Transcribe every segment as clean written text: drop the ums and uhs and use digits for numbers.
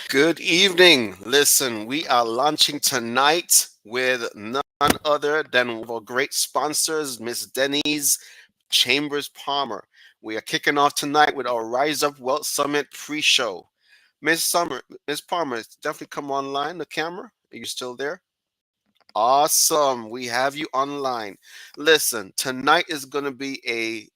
Good evening. Listen, we are launching tonight with none other than one of our great sponsors, Miss Denise Chambers Palmer. We are kicking off tonight with our Rise Up Wealth Summit pre-show. Miss Palmer, definitely come online. The camera, are you still there? Awesome. We have you online. Listen, tonight is going to be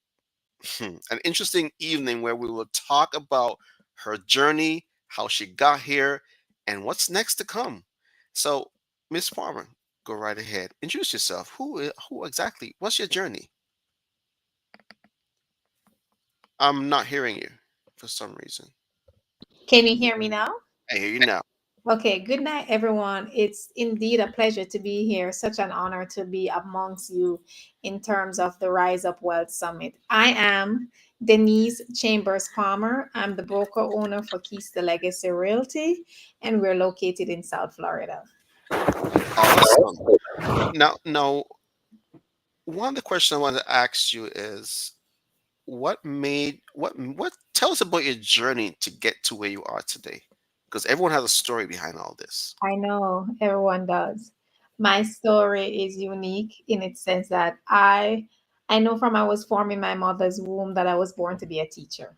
an interesting evening where we will talk about her journey, how she got here, and what's next to come. So, Miss Farmer, go right ahead. Introduce yourself. Who exactly? What's your journey? I'm not hearing you for some reason. Can you hear me now? I hear you now. Okay, good night, everyone. It's indeed a pleasure to be here. Such an honor to be amongst you in terms of the Rise Up Wealth Summit. I am Denise Chambers Palmer. I'm the broker owner for Keys to Legacy Realty, and we're located in South Florida. Awesome. Now, one of the questions I want to ask you is, what? Tell us about your journey to get to where you are today, because everyone has a story behind all this. I know everyone does. My story is unique in its sense that I know from I was formed in my mother's womb that I was born to be a teacher.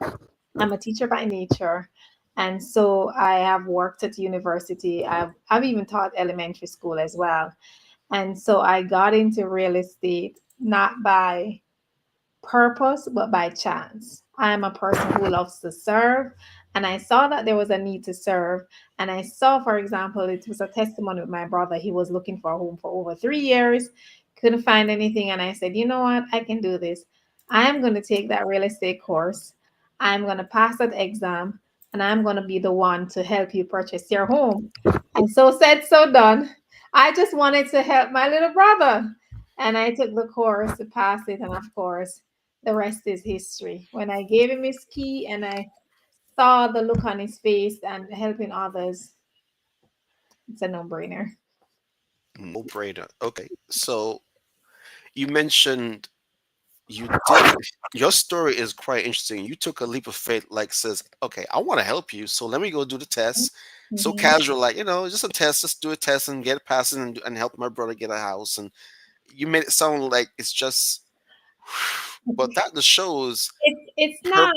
I'm a teacher by nature. And so I have worked at university. I've even taught elementary school as well. And so I got into real estate not by purpose, but by chance. I am a person who loves to serve, and I saw that there was a need to serve. And I saw, for example, it was a testimony with my brother. He was looking for a home for over 3 years, couldn't find anything. And I said, you know what? I can do this. I am going to take that real estate course. I'm going to pass that exam, and I'm going to be the one to help you purchase your home. And so said, so done. I just wanted to help my little brother. And I took the course to pass it. And of course, the rest is history. When I gave him his key and I saw the look on his face and helping others, it's a no-brainer. No brainer. Okay, so you mentioned you did your story is quite interesting. You took a leap of faith, like says, okay, I want to help you, so let me go do the test. So Mhm. casual, like, just a test, just do a test and get it passed and help my brother get a house. And you made it sound like it's just, but that just shows It's not.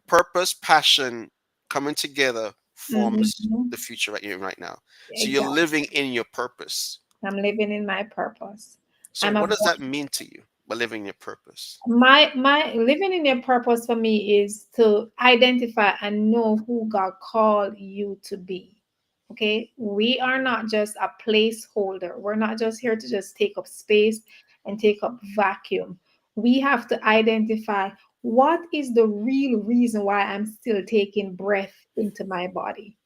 purpose, passion coming together forms Mhm. the future right here right now. So you're Exactly. living in your purpose. I'm living in my purpose. So I'm a what does that mean to you by living your purpose? my living in your purpose for me is to identify and know who God called you to be. Okay, we are not just a placeholder. We're not just here to just take up space and take up vacuum. We have to identify what is the real reason why I'm still taking breath into my body.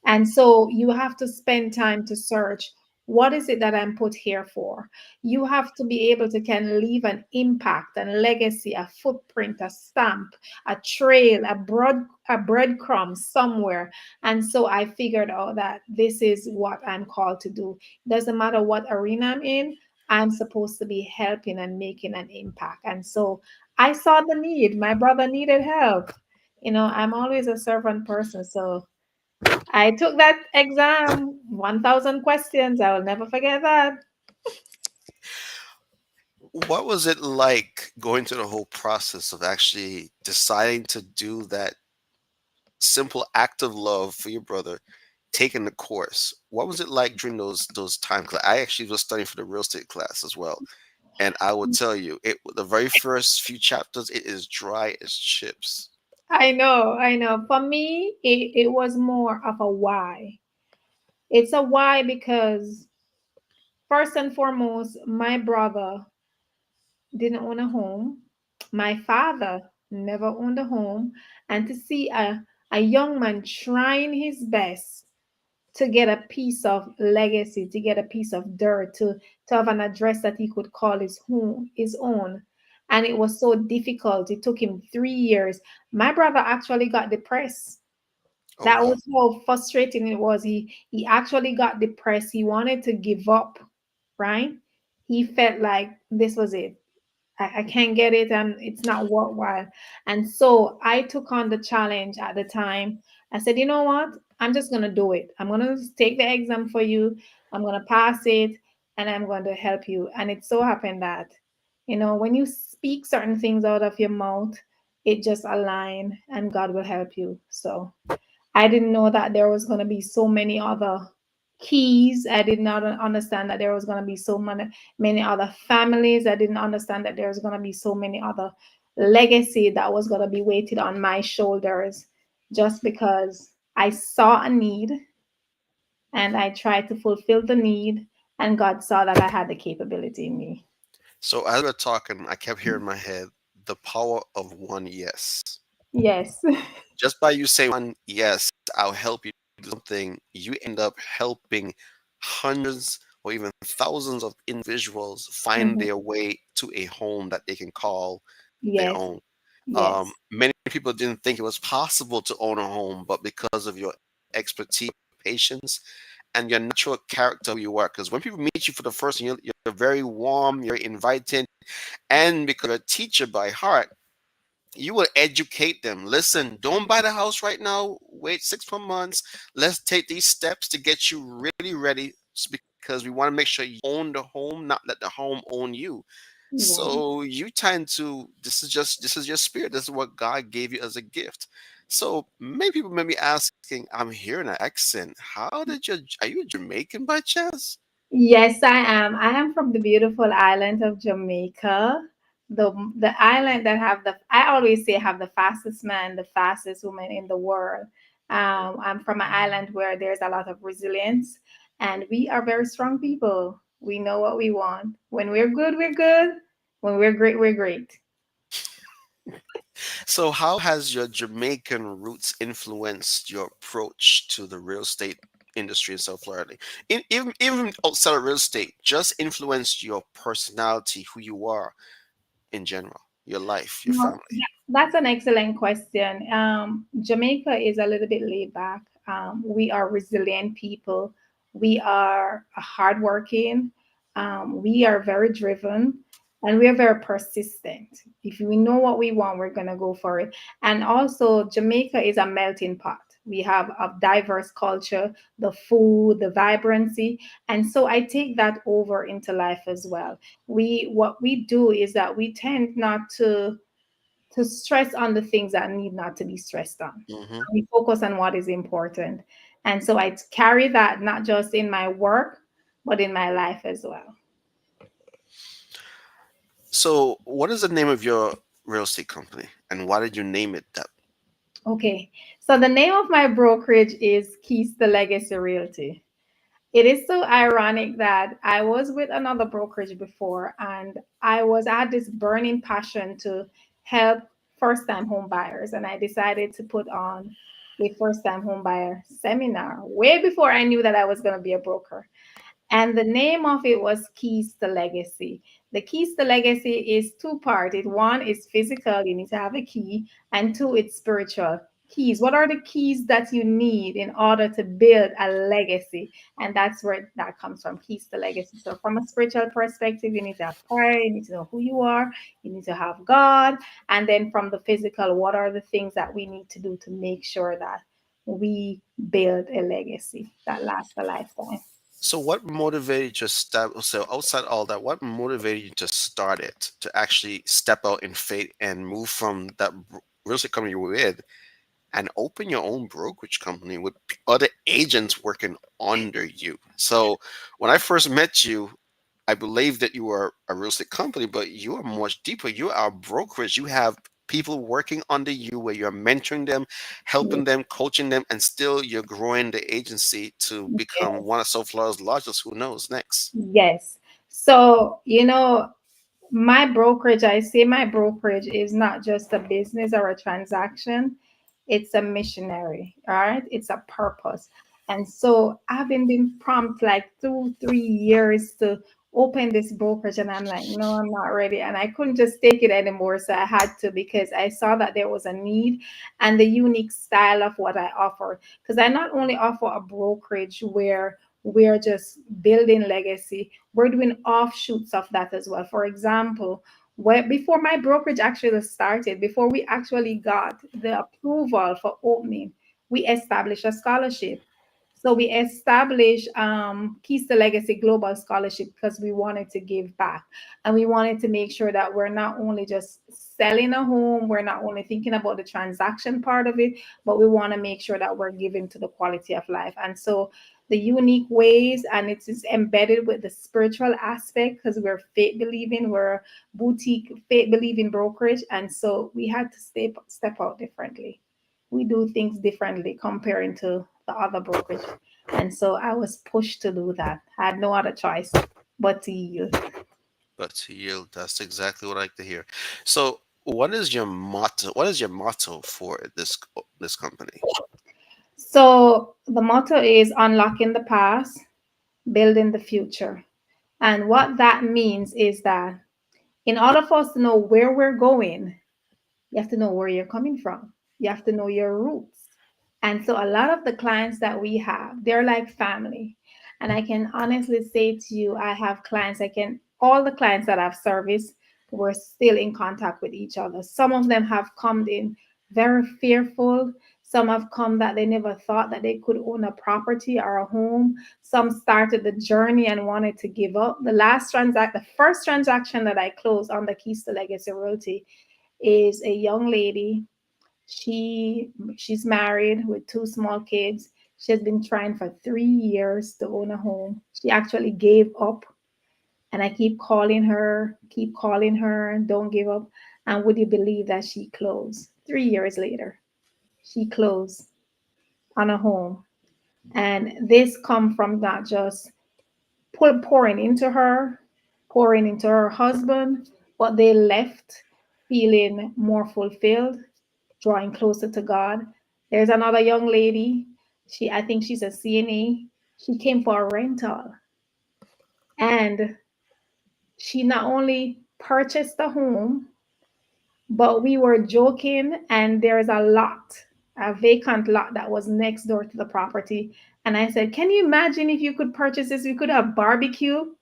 And so you have to spend time to search, what is it that I'm put here for? You have to be able to can leave an impact, a legacy, a footprint, a stamp, a trail, a breadcrumb somewhere. And so I figured out that this is what I'm called to do. Doesn't matter what arena I'm in, I'm supposed to be helping and making an impact. And so I saw the need. My brother needed help. I'm always a servant person. So I took that exam, 1,000 questions. I will never forget that. What was it like going through the whole process of actually deciding to do that simple act of love for your brother, taking the course? What was it like during those times? 'Cause I actually was studying for the real estate class as well, and I will tell you, the very first few chapters, it is dry as chips. I know, I know. For me, it was more of a why. It's a why because, first and foremost, my brother didn't own a home. My father never owned a home. And to see a young man trying his best to get a piece of legacy, to get a piece of dirt, to have an address that he could call his own. And it was so difficult. It took him 3 years. My brother actually got depressed. Oh That wow. was how frustrating it was. He actually got depressed. He wanted to give up, right? He felt like this was it. I can't get it and it's not worthwhile. And so I took on the challenge at the time. I said, you know what? I'm just going to do it. I'm going to take the exam for you. I'm going to pass it and I'm going to help you. And it so happened that, when you speak certain things out of your mouth, it just align and God will help you. So I didn't know that there was going to be so many other keys. I did not understand that there was going to be so many other families. I didn't understand that there was going to be so many other legacy that was going to be weighted on my shoulders just because I saw a need and I tried to fulfill the need, and God saw that I had the capability in me. So as we were talking, I kept hearing in my head the power of one yes. Yes. Just by you saying one yes, I'll help you do something, you end up helping hundreds or even thousands of individuals find Mhm. their way to a home that they can call their Yes. own. Yes. Many people didn't think it was possible to own a home, but because of your expertise, patience, and your natural character, who you are. Because when people meet you for the first time, you're very warm, you're inviting, and because you're a teacher by heart, you will educate them. Listen, don't buy the house right now. Wait 6 more months. Let's take these steps to get you really ready because we want to make sure you own the home, not let the home own you. Right. So you tend to this is your spirit. This is what God gave you as a gift. So many people may be asking, I'm hearing an accent. How did you are you a Jamaican by chance? Yes, I am. I am from the beautiful island of Jamaica. The island that have I always say have the fastest man, the fastest woman in the world. I'm from an island where there's a lot of resilience, and we are very strong people. We know what we want. When we're good, we're good. When we're great, we're great. So how has your Jamaican roots influenced your approach to the real estate industry in South Florida? Even outside of real estate, just influenced your personality, who you are in general, your life, your No, family. that's an excellent question. Jamaica is a little bit laid back. We are resilient people. We are hardworking. We are very driven, and we are very persistent. If we know what we want, we're gonna go for it. And also, Jamaica is a melting pot. We have a diverse culture, the food, the vibrancy, and so I take that over into life as well. What we do is that we tend not to stress on the things that need not to be stressed on. Hmm. We focus on what is important. And so I carry that not just in my work, but in my life as well. So, what is the name of your real estate company, and why did you name it that? Okay. So the name of my brokerage is Keys to Legacy Realty. It is so ironic that I was with another brokerage before and I had this burning passion to help first time home buyers, and I decided to put on a first time home buyer seminar way before I knew that I was going to be a broker. And the name of it was Keys to Legacy. The Keys to Legacy is two-part. One is physical, you need to have a key, and two, it's spiritual. Keys. What are the keys that you need in order to build a legacy? And that's where that comes from, Keys to Legacy. So from a spiritual perspective, you need to have prayer, you need to know who you are, you need to have God. And then from the physical, what are the things that we need to do to make sure that we build a legacy that lasts a lifetime? So, what motivated you to start? So, outside all that, what motivated you to start it, to actually step out in faith and move from that real estate company you were with and open your own brokerage company with other agents working under you? So, when I first met you, I believe that you were a real estate company, but you are much deeper. You are a brokerage. You have people working under you where you're mentoring them, helping them, coaching them, and still you're growing the agency to become one of South Florida's largest. Who knows next? Yes. So, my brokerage, I say my brokerage is not just a business or a transaction, it's a missionary, all right? It's a purpose. And so I've been prompt like 2, 3 years to open this brokerage, and I'm like, no, I'm not ready. And I couldn't just take it anymore. So I had to, because I saw that there was a need and the unique style of what I offer. Because I not only offer a brokerage where we're just building legacy, we're doing offshoots of that as well. For example, before my brokerage actually started, before we actually got the approval for opening, we established a scholarship. So we established Keys to Legacy Global Scholarship because we wanted to give back, and we wanted to make sure that we're not only just selling a home, we're not only thinking about the transaction part of it, but we want to make sure that we're giving to the quality of life. And so the unique ways, and it's embedded with the spiritual aspect because we're faith believing, we're boutique faith believing brokerage, and so we had to step out differently. We do things differently comparing to the other brokerage, and so I was pushed to do that. I had no other choice but to yield. But to yield, that's exactly what I like to hear. So, what is your motto? What is your motto for this company? So the motto is unlocking the past, building the future. And what that means is that in order for us to know where we're going, you have to know where you're coming from. You have to know your roots. And so a lot of the clients that we have, they're like family. And I can honestly say to you, I have clients, all the clients that I've serviced, we're still in contact with each other. Some of them have come in very fearful. Some have come that they never thought that they could own a property or a home. Some started the journey and wanted to give up. The first transaction that I closed on the Keys to Legacy Realty is a young lady. She's married with two small kids. She has been trying for 3 years to own a home. She actually gave up, and I keep calling her, don't give up. And would you believe that she closed 3 years later? She closed on a home, and this come from not just pouring into her, pouring into her husband, but they left feeling more fulfilled, drawing closer to God. There's another young lady. I think she's a CNA. She came for a rental, and she not only purchased the home, but we were joking, and there's a vacant lot that was next door to the property. And I said, can you imagine if you could purchase this? We could have barbecue.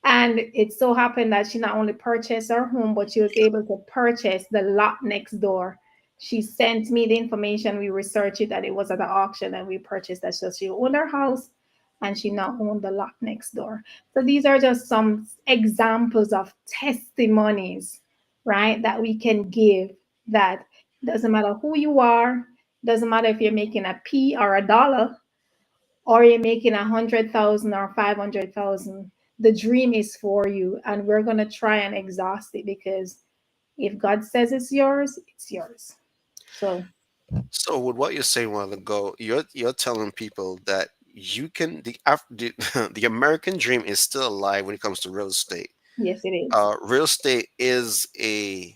And it so happened that she not only purchased her home, but she was able to purchase the lot next door. She sent me the information. We researched it, that it was at the auction, and we purchased that. So she owned her house, and she now owned the lot next door. So these are just some examples of testimonies, right, that we can give, that doesn't matter who you are, doesn't matter if you're making a P or a dollar, or you're making 100,000 or 500,000. The dream is for you, and we're going to try and exhaust it, because if God says it's yours, it's yours. So So, with what you're saying a while ago, you're telling people that you can the the American dream is still alive when it comes to real estate. yes, it is. Real estate is a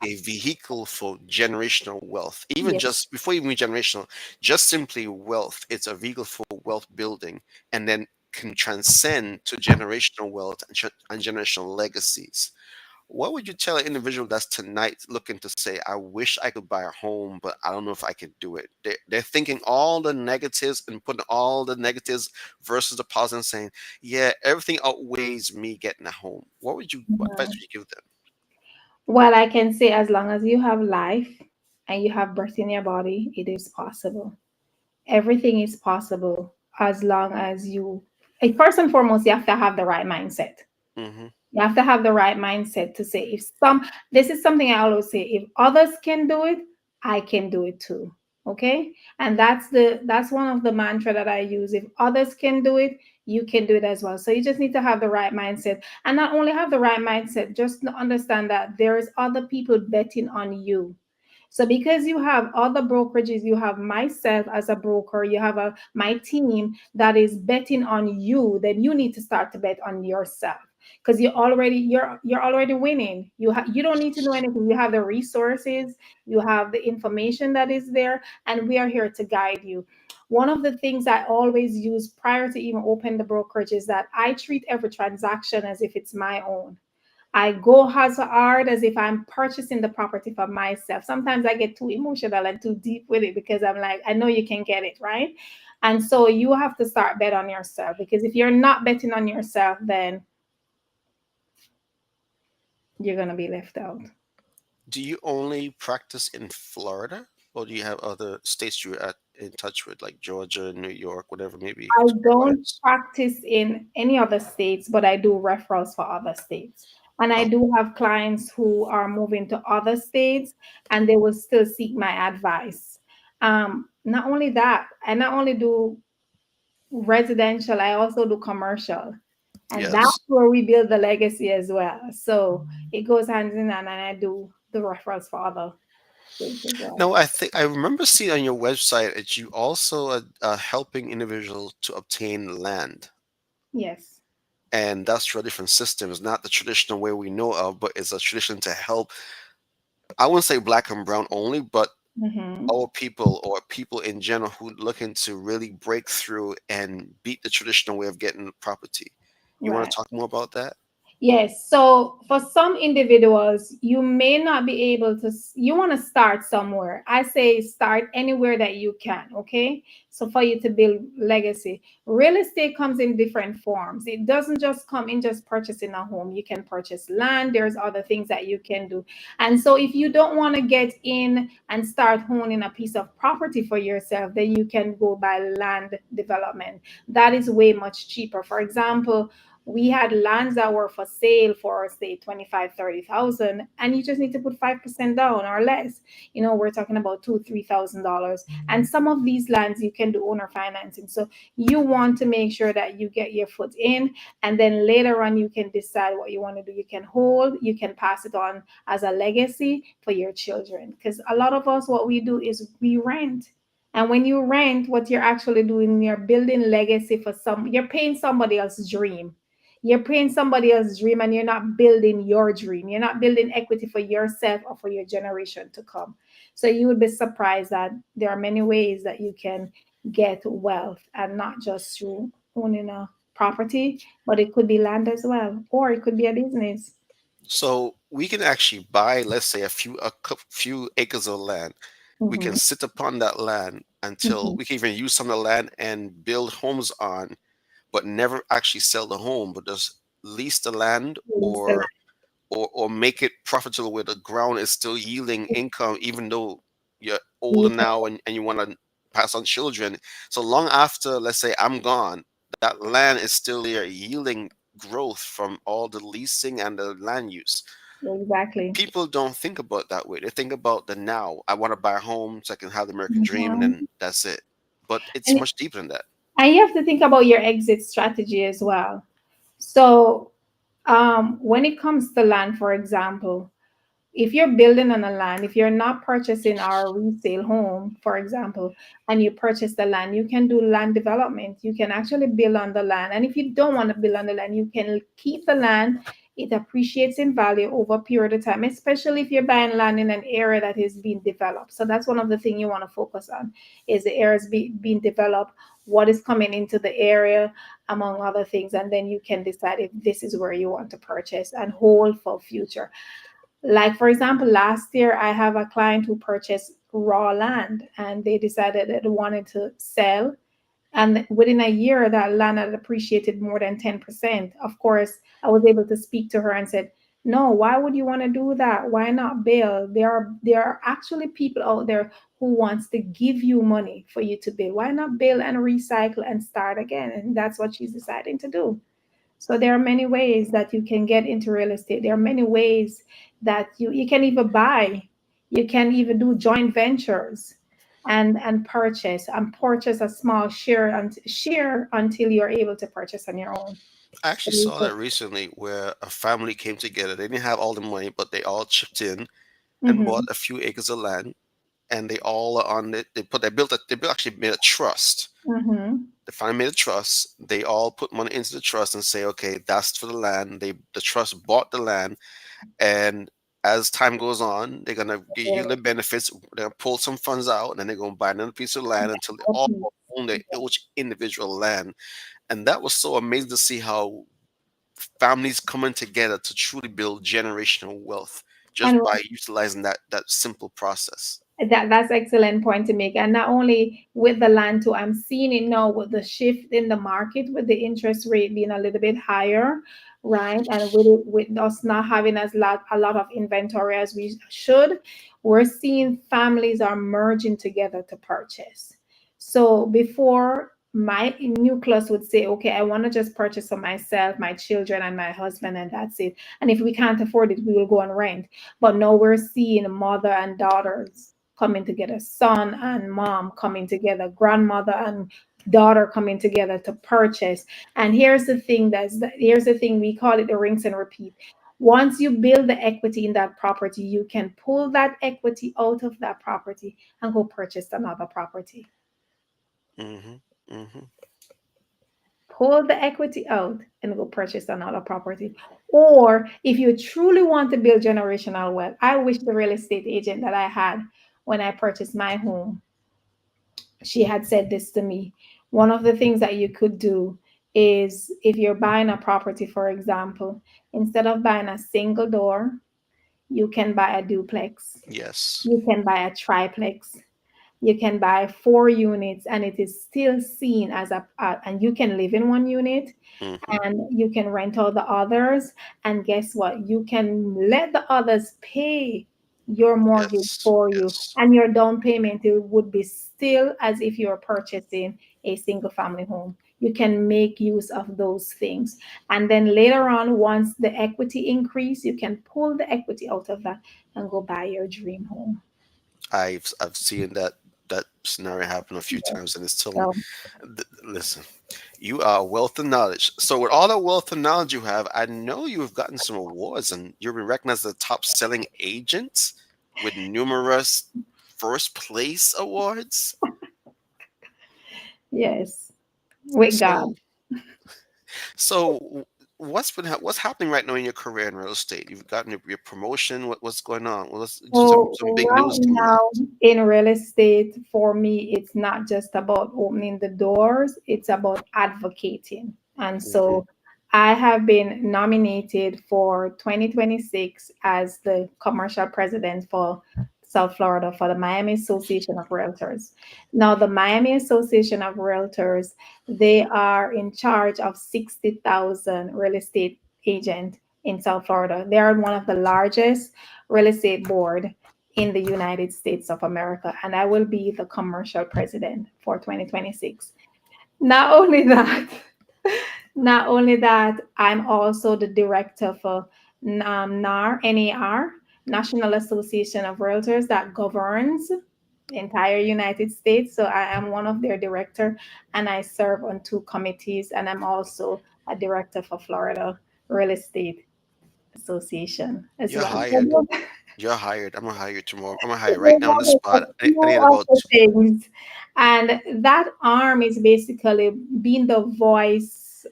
vehicle for generational wealth. Even Yes. just before even generational, just simply wealth. It's a vehicle for wealth building, and then can transcend to generational wealth and generational legacies. What would you tell an individual that's tonight looking to say, I wish I could buy a home, but I don't know if I could do it? They're thinking all the negatives and putting all the negatives versus the positive and saying, yeah, everything outweighs me getting a home. What advice Mhm. would you give them? Well, I can say, as long as you have life and you have breath in your body, it is possible. Everything is possible as long as first and foremost, you have to have the right mindset. Hmm. You have to have the right mindset to say, this is something I always say, if others can do it, I can do it too. Okay. And that's one of the mantra that I use. If others can do it, you can do it as well. So you just need to have the right mindset, and not only have the right mindset, just understand that there is other people betting on you. So because you have other brokerages, you have myself as a broker, you have my team that is betting on you, then you need to start to bet on yourself, because you're already winning. You don't need to know anything. You have the resources, you have the information that is there, and we are here to guide you. One of the things I always use prior to even open the brokerage is that I treat every transaction as if it's my own. I go as hard as if I'm purchasing the property for myself. Sometimes I get too emotional and too deep with it, because I'm like, I know you can get it, right? And so you have to start bet on yourself, because if you're not betting on yourself, then you're going to be left out. Do you only practice in Florida, or do you have other states you're in touch with, like Georgia, New York, whatever maybe I don't clients? practice in any other states, but I do referrals for other states. And I Oh, do have clients who are moving to other states and they will still seek my advice. Not only that, I not only do residential, I also do commercial. And that's yes. where we build the legacy as well. So it goes hand in hand, and I do the referrals for other states as well. No, I think I remember seeing on your website that you also are helping individuals to obtain land. Yes. And that's through a different system. It's not the traditional way we know of, but it's a tradition to help. I wouldn't say black and brown only, but Mm-hmm. our people or people in general who looking to really break through and beat the traditional way of getting property. You want Right. to talk more about that? Yes. So for some individuals, you may not be able to, you want to start somewhere. I say start anywhere that you can. Okay. So for you to build legacy, real estate comes in different forms. It doesn't just come in just purchasing a home. You can purchase land, there's other things that you can do. And so if you don't want to get in and start owning a piece of property for yourself, then you can go by land development. That is way much cheaper. For example, we had lands that were for sale for say 25, 30,000, and you just need to put 5% down or less. We're talking about $2,000, $3,000. And some of these lands you can do owner financing. So you want to make sure that you get your foot in, and then later on you can decide what you want to do. You can hold, you can pass it on as a legacy for your children. Because a lot of us, what we do is we rent. And when you rent, what you're actually doing, you're building legacy for you're paying somebody else's dream. You're paying somebody else's dream and you're not building your dream. You're not building equity for yourself or for your generation to come. So you would be surprised that there are many ways that you can get wealth, and not just through owning a property, but it could be land as well, or it could be a business. So we can actually buy, let's say, few acres of land. We can Mm-hmm. sit upon that land until Mm-hmm. we can even use some of the land and build homes on, but never actually sell the home, but just lease the land or make it profitable where the ground is still yielding income even though you're older now and you want to pass on children. So long after, let's say, I'm gone, that land is still there yielding growth from all the leasing and the land use. Exactly. People don't think about that way. They think about the now. I want to buy a home so I can have the American dream, and then Mhm. that's it. But it's And, much deeper than that. and you have to think about your exit strategy as well. So, when it comes to land, for example, if you're building on a land, if you're not purchasing our resale home, for example, and you purchase the land, you can do land development. You can actually build on the land. And if you don't want to build on the land, you can keep the land. It appreciates in value over a period of time, especially if you're buying land in an area that is being developed. So that's one of the things you want to focus on is the areas being developed, what is coming into the area, among other things. And then you can decide if this is where you want to purchase and hold for future. Like, for example, last year I have a client who purchased raw land and they decided that they wanted to sell. And within a year, that land had appreciated more than 10%. Of course, I was able to speak to her and said, no, why would you want to do that? Why not build? There are actually people out there who wants to give you money for you to build. Why not build and recycle and start again? And that's what she's deciding to do. So there are many ways that you can get into real estate. There are many ways that you can even buy. You can even do joint ventures and purchase a small share until you're able to purchase on your own. I So actually saw that recently where a family came together. They didn't have all the money, but they all chipped in and bought mm-hmm, a few acres of land, and they all are on it. Actually made a trust. mm-hmm, They finally made a trust. They all put money into the trust and say, okay, that's for the land. The trust bought the land, and as time goes on, they're gonna get yeah, you the benefits. They're gonna pull some funds out, and then they're gonna buy another piece of land until they all okay. own their each individual land. And that was so amazing to see how families coming together to truly build generational wealth just And by utilizing that simple process. That's excellent point to make. And not only with the land too, I'm seeing it now with the shift in the market with the interest rate being a little bit higher, right? And with us not having a lot of inventory as we should, we're seeing families are merging together to purchase. So before my nucleus would say, okay, I want to just purchase for myself, my children, and my husband, and that's it. And if we can't afford it, we will go and rent. But now we're seeing mother and daughters coming together, son and mom coming together, grandmother and daughter coming together to purchase. And here's the thing, we call it the rinse and repeat. Once you build the equity in that property, you can pull that equity out of that property and go purchase another property. Mm-hmm. Mm-hmm. Pull the equity out and go purchase another property. Or if you truly want to build generational wealth, I wish the real estate agent that I had when I purchased my home, she had said this to me. One of the things that you could do is if you're buying a property, for example, instead of buying a single door, you can buy a duplex, Yes. you can buy a triplex, you can buy 4 units, and it is still seen as and you can live in one unit Mm-hmm. and you can rent out the others. And guess what? You can let the others pay your mortgage Yes. for you, Yes. and your down payment it would be still as if you're purchasing a single family home. You can make use of those things. And then later on, once the equity increase, you can pull the equity out of that and go buy your dream home. I've seen that scenario happen a few times, and it's still. So, Listen, you are a wealth of knowledge. So with all the wealth of knowledge you have, I know you have gotten some awards, and you've been recognized as the top selling agent with numerous first place awards. yes, with So God. so what's happening right now in your career in real estate? You've gotten your promotion. What's going on? Well, let's So some big right news coming now out. in real estate, for me, it's not just about opening the doors, it's about advocating. And Hmm. so I have been nominated for 2026 as the commercial president for South Florida for the Miami Association of Realtors. Now, the Miami Association of Realtors, they are in charge of 60,000 real estate agents in South Florida. They are one of the largest real estate board in the United States of America, and I will be the commercial president for 2026. Not only that, not only that, I'm also the director for NAR, National Association of Realtors, that governs the entire United States. So I am one of their director, and I serve on 2 committees, and I'm also a director for Florida Real Estate Association as You're well. hired. You're hired. I'm gonna hire you tomorrow. I'm gonna hire you right Those now on the are spot. just a I few need of about the things. And that arm is basically being the voice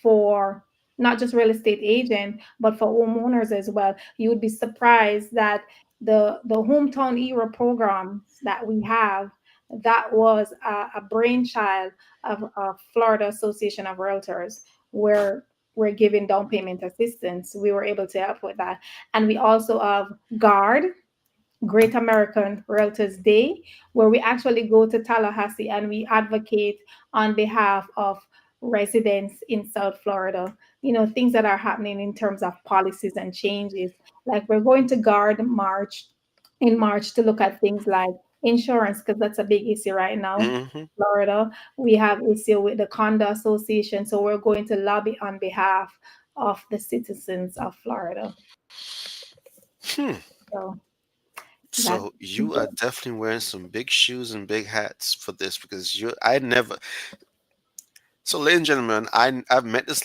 for not just real estate agent, but for homeowners as well. You would be surprised that the hometown era programs that we have, that was a brainchild of Florida Association of Realtors, where we're giving down payment assistance. We were able to help with that. And we also have GUARD, Great American Realtors Day, where we actually go to Tallahassee and we advocate on behalf of residents in South Florida. You know, things that are happening in terms of policies and changes. Like we're going to Guard March in March to look at things like insurance, because that's a big issue right now. hmm Florida, we have issue with the condo association, so we're going to lobby on behalf of the citizens of Florida. Hmm. So that's So you are definitely wearing some big shoes and big hats for this because you I never. So ladies and gentlemen, I met this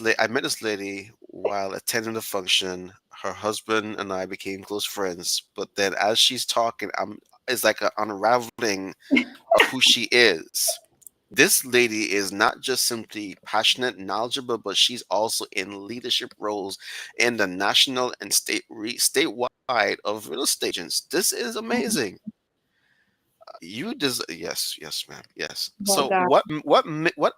lady while attending the function. Her husband and I became close friends, but then as she's talking, it's like an unraveling of who she is. This lady is not just simply passionate, knowledgeable, but she's also in leadership roles in the national and statewide of real estate agents. This is amazing. Yes, yes, ma'am, yes. about So that.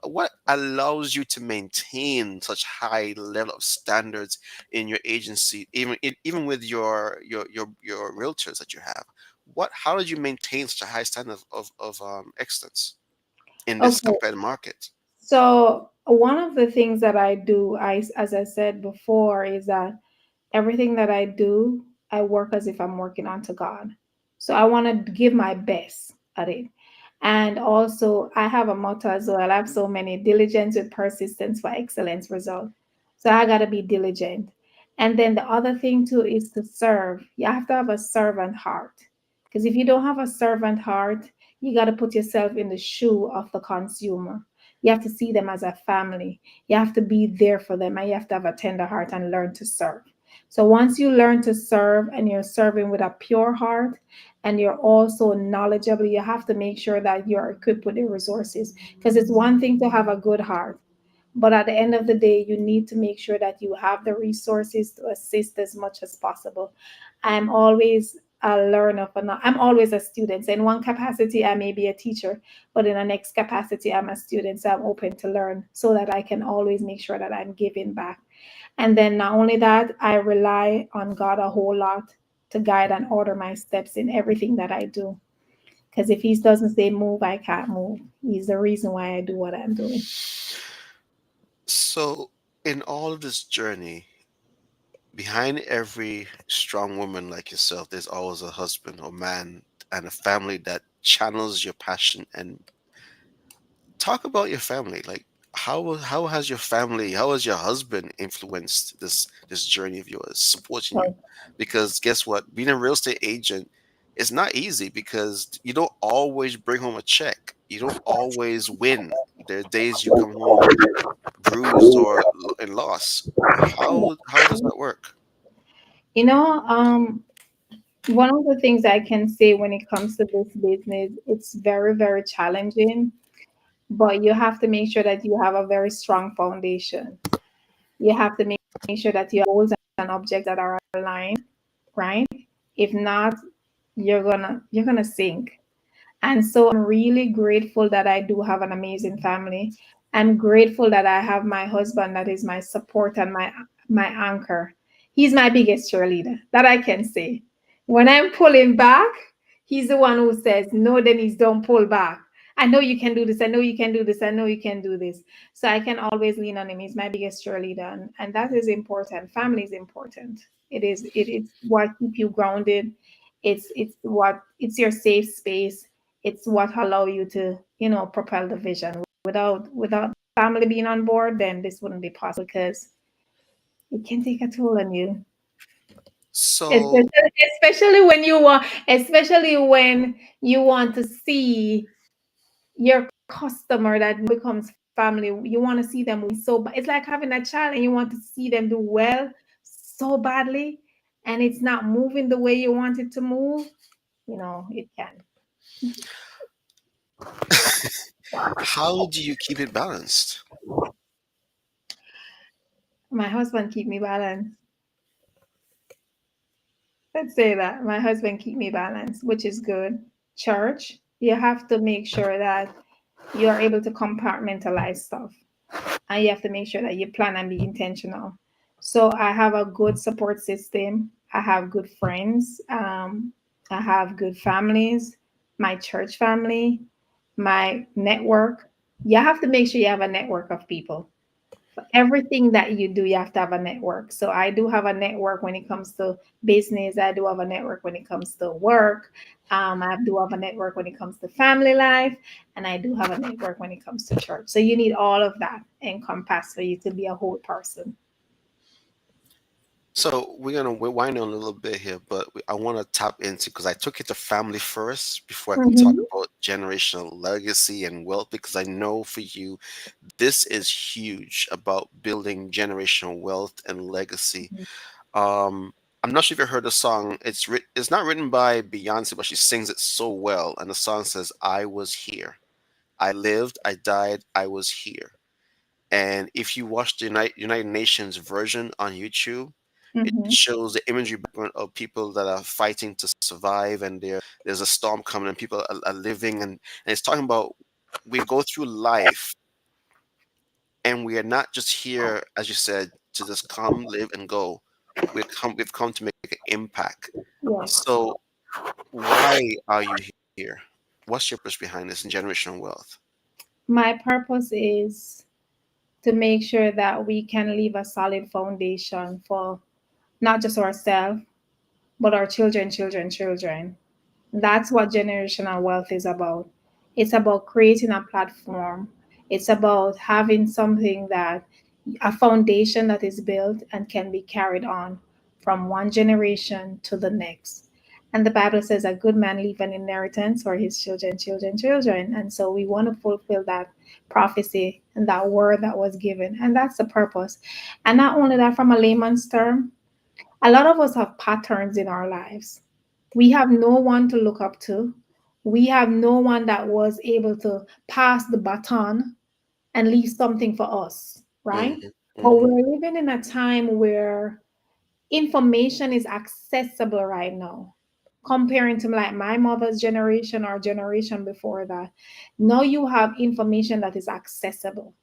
what allows you to maintain such high level of standards in your agency, even with your realtors that you have? what how did you maintain such a high standard of excellence in this Okay. competitive market? So one of the things that I do, as I said before, is that everything that I do, I work as if I'm working unto God. So I want to give my best at it. And also, I have a motto as well. I have so many: diligence with persistence for excellence result. So I got to be diligent. And then the other thing too is to serve. You have to have a servant heart. Because if you don't have a servant heart, you got to put yourself in the shoe of the consumer. You have to see them as a family. You have to be there for them, and you have to have a tender heart and learn to serve. So once you learn to serve and you're serving with a pure heart and you're also knowledgeable, you have to make sure that you're equipped with the resources. Because it's one thing to have a good heart, but at the end of the day, you need to make sure that you have the resources to assist as much as possible. I'm always a learner, but not, I'm always a student. So in one capacity, I may be a teacher, but in the next capacity, I'm a student. So I'm open to learn so that I can always make sure that I'm giving back. And then not only that, I rely on God a whole lot to guide and order my steps in everything that I do. Because if He doesn't say move, I can't move. He's the reason why I do what I'm doing. So, in all of this journey, behind every strong woman like yourself, there's always a husband or man and a family that channels your passion. And talk about your family. Like, how has your family, how has your husband influenced this journey of yours, supporting you? So, Because guess what, being a real estate agent is not easy because you don't always bring home a check. You don't always win. There are days you come home bruised or in loss. How does that work? you know, one of the things I can say when it comes to this business, it's very, very challenging, but you have to make sure that you have a very strong foundation. You have to make sure that your goals and objects that are aligned, right? If not, you're gonna sink. And so I'm really grateful that I do have an amazing family. I'm grateful that I have my husband that is my support and my anchor. He's my biggest cheerleader. That I can say. When I'm pulling back, he's the one who says, "No, Denise, don't pull back. I know you can do this. I know you can do this. I know you can do this." So I can always lean on him. He's my biggest cheerleader, and that is important. Family is important. It is. It's what keep you grounded. It's your safe space. It's what allow you to propel the vision. Without family being on board, then this wouldn't be possible because it can take a toll on you, So especially when you want to see your customer that becomes family. You want to see them so bad. It's like having a child and you want to see them do well so badly, and it's not moving the way you want it to move. It can. how do you keep it balanced? My husband keep me balanced. Let's say that my husband keep me balanced, which is good. Church, you have to make sure that you are able to compartmentalize stuff, and you have to make sure that you plan and be intentional. So I have a good support system. I have good friends. I have good families. My church family, my network. You have to make sure you have a network of people. Everything that you do, you have to have a network. So I do have a network when it comes to business. I do have a network when it comes to work. I do have a network when it comes to family life, and I do have a network when it comes to church. So you need all of that encompassed for you to be a whole person. So we're winding on a little bit here, but I want to tap into, because I took it to family first before I can talk Mm-hmm. about generational legacy and wealth, because I know for you this is huge about building generational wealth and legacy. Um, I'm not sure if you heard the song. It's not written by Beyonce, but she sings it so well. And the song says, "I was here. I lived. I died. I was here." And if you watch the United Nations version on YouTube, it Mm-hmm. shows the imagery background of people that are fighting to survive, and there's a storm coming, and people are living, and it's talking about we go through life, and we are not just here, as you said, to just come, live, and go. We've come to make an impact. Yes. So, Why are you here? What's your purpose behind this in generational wealth? My purpose is to make sure that we can leave a solid foundation for not just ourselves, but our children, children, children. That's what generational wealth is about. It's about creating a platform. It's about having something that a foundation that is built and can be carried on from one generation to the next. And the Bible says a good man leave an inheritance for his children, children, children. And so we want to fulfill that prophecy and that word that was given. And that's the purpose. And not only that, from a layman's term, a lot of us have patterns in our lives. We have no one to look up to. We have no one that was able to pass the baton and leave something for us, right? Hmm. But Hmm. we're living in a time where information is accessible right now. Comparing to like my mother's generation or generation before that, now you have information that is accessible.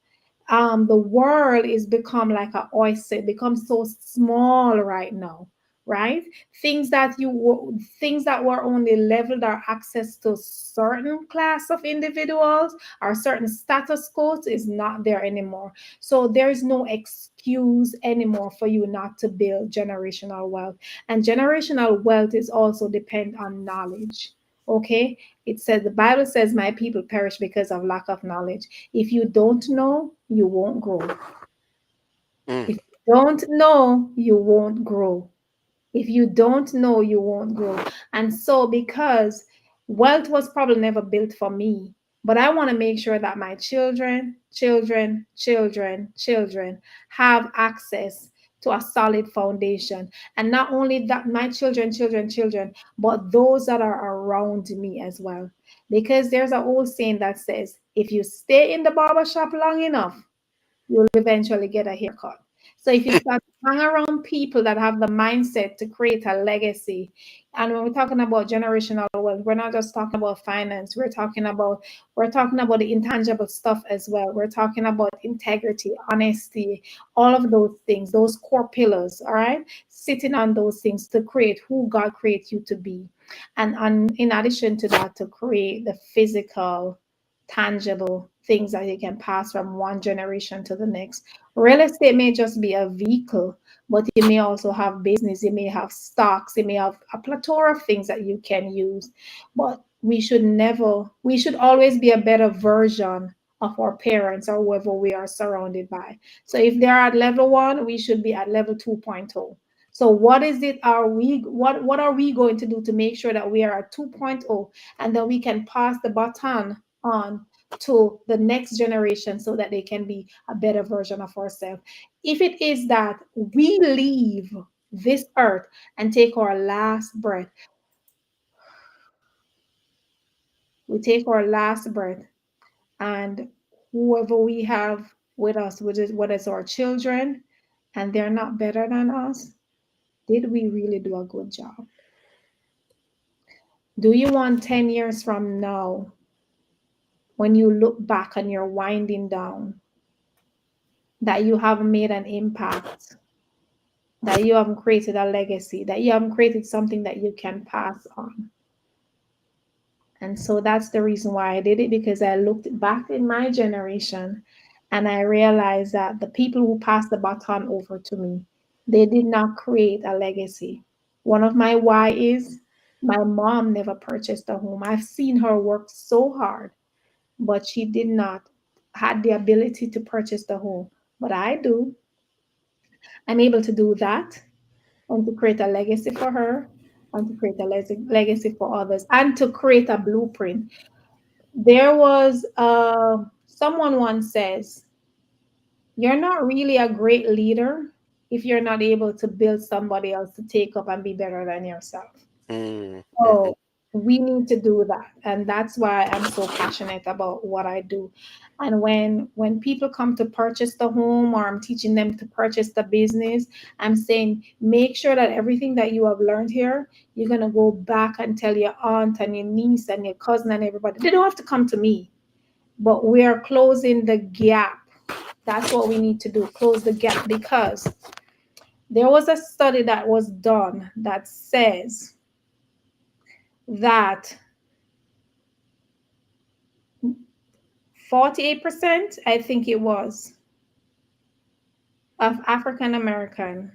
The world is become like a oyster. It becomes so small right now, right? Things that were only leveled or access to certain class of individuals or certain status codes is not there anymore. So there is no excuse anymore for you not to build generational wealth. And generational wealth is also depend on knowledge. Okay, it says the Bible says my people perish because of lack of knowledge. If you don't know, you won't grow. Mm. If you don't know, you won't grow. If you don't know, you won't grow. And so, because wealth was probably never built for me, but I want to make sure that my children, children, children, children have access to a solid foundation. And not only that, my children, children, children, but those that are around me as well. Because there's an old saying that says, if you stay in the barber shop long enough, you'll eventually get a haircut. So if you start to hang around people that have the mindset to create a legacy, and when we're talking about generational wealth, we're not just talking about finance. We're talking about the intangible stuff as well. We're talking about integrity, honesty, all of those things, those core pillars. All right, sitting on those things to create who God creates you to be, and in addition to that, to create the physical tangible things that you can pass from one generation to the next. Real estate may just be a vehicle, but you may also have business, you may have stocks, you may have a plethora of things that you can use. But we should always be a better version of our parents or whoever we are surrounded by. So if they're at level 1, we should be at level 2.0. So what are we going to do to make sure that we are at 2.0 and that we can pass the baton on to the next generation so that they can be a better version of ourselves. If it is that we leave this earth and take our last breath, we take our last breath, and whoever we have with us, whether it's our children, and they're not better than us, did we really do a good job? Do you want 10 years from now, when you look back and you're winding down, that you have made an impact, that you haven't created a legacy, that you haven't created something that you can pass on? And so that's the reason why I did it, because I looked back in my generation and I realized that the people who passed the baton over to me, they did not create a legacy. One of my why is my mom never purchased a home. I've seen her work so hard, but she did not had the ability to purchase the home. But I do. I'm able to do that and to create a legacy for her and to create a legacy for others and to create a blueprint. There was someone once says, you're not really a great leader if you're not able to build somebody else to take up and be better than yourself. Mm. Hmm. So we need to do that, and that's why I'm so passionate about what I do. And when people come to purchase the home, or I'm teaching them to purchase the business, I'm saying make sure that everything that you have learned here, you're gonna go back and tell your aunt and your niece and your cousin and everybody. They don't have to come to me, but we are closing the gap. That's what we need to do, close the gap, because there was a study that was done that says that 48%, I think it was, of African American,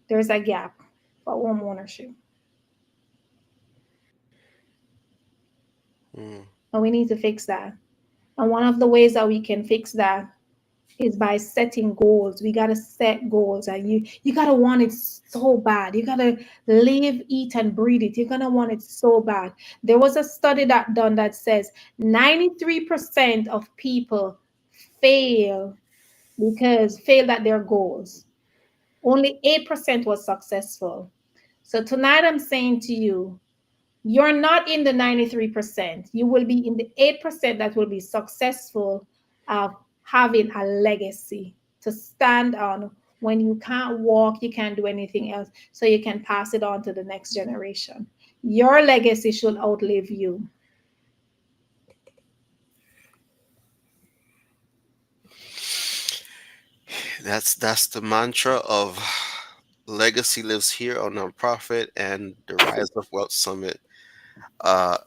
there's a gap for home ownership. Mm. And we need to fix that. And one of the ways that we can fix that is by setting goals. We gotta set goals, and you gotta want it so bad. You gotta live, eat, and breathe it. You're gonna want it so bad. There was a study that done that says 93% of people fail because failed at their goals. Only 8% was successful. So tonight I'm saying to you, you're not in the 93%. You will be in the 8% that will be successful of having a legacy to stand on when you can't walk, you can't do anything else, so you can pass it on to the next generation. Your legacy should outlive you. That's the mantra of Legacy Lives Here, on nonprofit, and the Rise of Wealth Summit. Uh,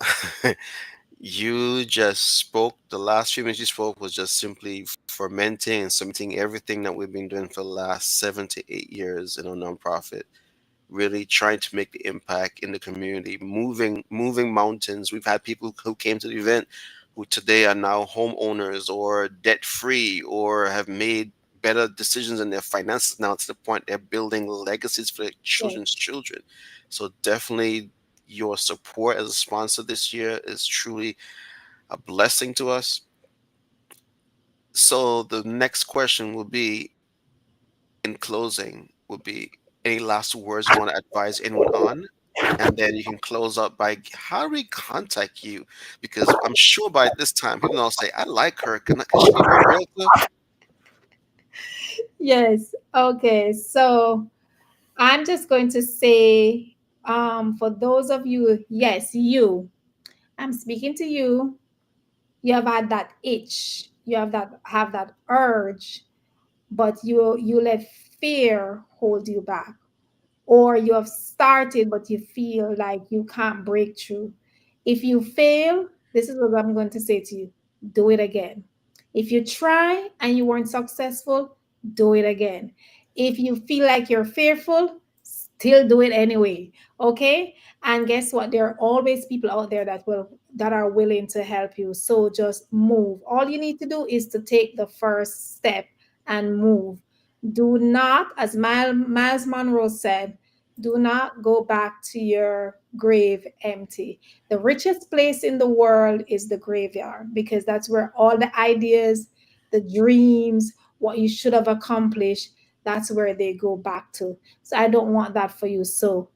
you just spoke. The last few minutes you spoke was just simply fermenting and cementing everything that we've been doing for the last 7 to 8 years in our nonprofit. Really trying to make the impact in the community, moving mountains. We've had people who came to the event who today are now homeowners or debt free or have made better decisions in their finances now, to the point they're building legacies for their children's Yes. children. So definitely your support as a sponsor this year is truly a blessing to us. So the next question will be, in closing, would be, any last words you want to advise anyone on? And then you can close up by, how do we contact you? Because I'm sure by this time people will say, I like her. Can she be my realtor? Yes. Okay. So I'm just going to say, for those of you, yes, you, I'm speaking to you. You have had that itch. You have that urge, but you let fear hold you back, or you have started but you feel like you can't break through. If you fail, this is what I'm going to say to you: do it again. If you try and you weren't successful, do it again. If you feel like you're fearful, still do it anyway. Okay? And guess what? There are always people out there that are willing to help you. So just move. All you need to do is to take the first step and move. Do not, as Miles Monroe said, do not go back to your grave empty. The richest place in the world is the graveyard, because that's where all the ideas, the dreams, what you should have accomplished, that's where they go back to. So I don't want that for you. So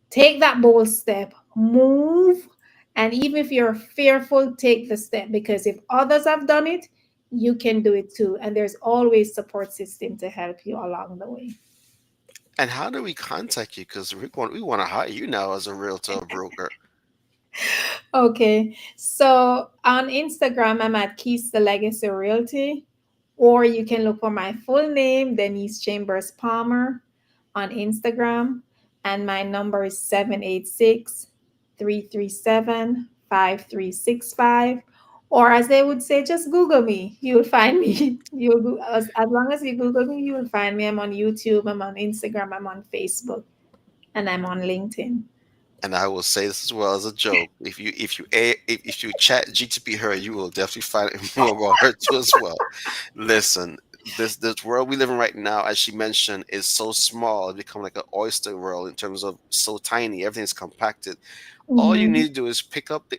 take that bold step, move, and even if you're fearful, take the step, because if others have done it, you can do it too. And there's always support system to help you along the way. And how do we contact you? Because we want to hire you now as a realtor or broker. Okay. So on Instagram, I'm at Keys the Legacy Realty, or you can look for my full name, Denise Chambers Palmer, on Instagram. And my number is 786-337-5365. Or as they would say, just Google me. You'll find me. As long as you Google me, you will find me. I'm on YouTube, I'm on Instagram, I'm on Facebook, and I'm on LinkedIn. And I will say this as well as a joke. If you chat GTP her, you will definitely find more about her too as well. Listen, this world we live in right now, as she mentioned, is so small. It's become like an oyster world in terms of so tiny. Everything's compacted. All you Mhm. need to do is pick up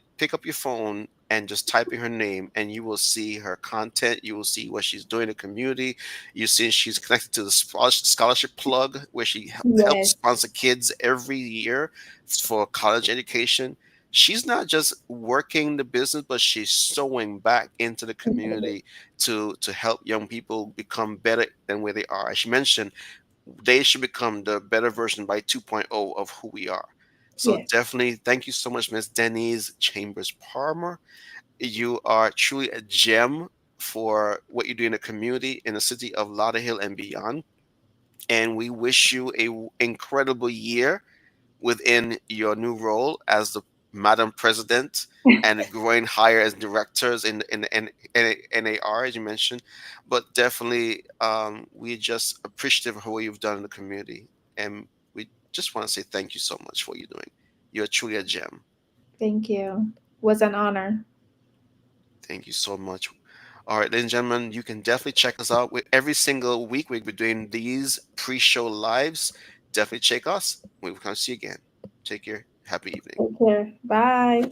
your phone and just type in her name, and you will see her content. You will see what she's doing in the community. You see she's connected to the scholarship plug, where she helps Yes. sponsor kids every year for college education. She's not just working the business, but she's sewing back into the community to help young people become better than where they are. As she mentioned, they should become the better version by 2.0 of who we are. So Yes. definitely, thank you so much, Miss Denise Chambers Palmer. You are truly a gem for what you do in the community in the city of Lauderhill and beyond. And we wish you a incredible year within your new role as the Madam President and growing higher as directors in NAR, as you mentioned. But definitely, we're just appreciative of what you've done in the community. And we just want to say thank you so much for what you're doing. You're truly a gem. Thank you. Was an honor. Thank you so much. All right, ladies and gentlemen, you can definitely check us out. Every single week, we'll be doing these pre-show lives. Definitely check us. We'll come see you again. Take care. Happy evening. Take care. Bye.